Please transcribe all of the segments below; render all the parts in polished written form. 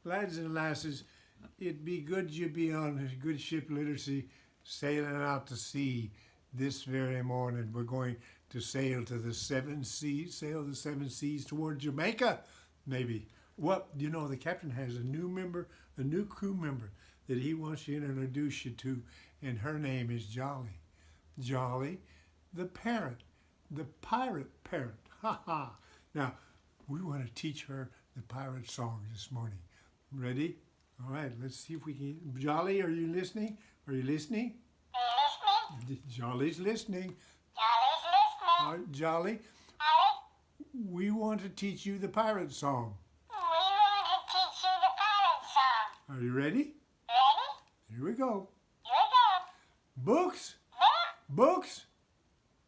Lads and lasses, it'd be good you be on a good ship literacy sailing out to sea this very morning. We're going to sail to the seven seas, sail the seven seas toward Jamaica, maybe. Well, you know, the captain has a new member, a new crew member that he wants to introduce you to, and her name is Jolly. Jolly, the parrot, the pirate parrot. Ha ha. Now, we want to teach her the pirate song this morning. Ready? All right, let's see if we can. Jolly, are you listening? Are you listening? Are you listening? Jolly's listening. Jolly's listening. All right, Jolly, we want to teach you the pirate song. We want to teach you the pirate song. Are you ready? Ready? Here we go. Here we go. Books, books,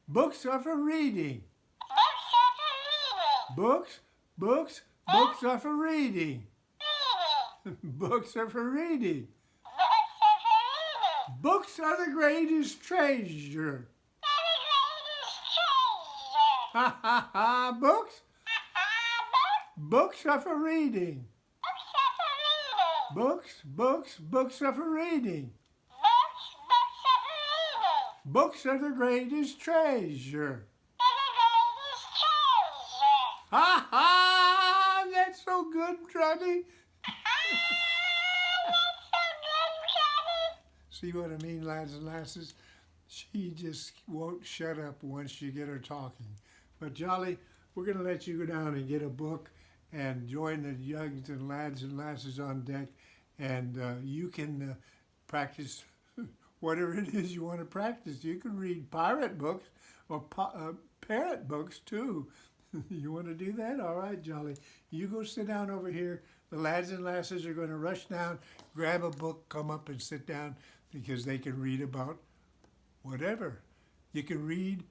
books are for reading. Books are for reading. Books, books, books are for reading. Reading. Books are for reading. Books are for reading. Books are the greatest treasure. They're the greatest treasure. Ha ha ha! Books, Books. books are for reading. Books are for reading. Books, books, books are for reading. Books are for reading. Books are the greatest treasure. They're the greatest treasure. Ha ha! That's so good, Johnny. That's so good, Johnny. See what I mean, lads and lasses? She just won't shut up once you get her talking. But Jolly, we're going to let you go down and get a book and join the youngs and lads and lasses on deck, and you can practice whatever it is you want to practice. You can read pirate books or parrot books too. You want to do that? All right, Jolly. You go sit down over here. The lads and lasses are going to rush down, grab a book, come up and sit down because they can read about whatever. You can read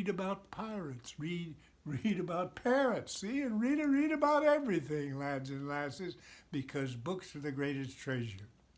about pirates, read about parrots, see, and read about everything, lads and lasses, because books are the greatest treasure.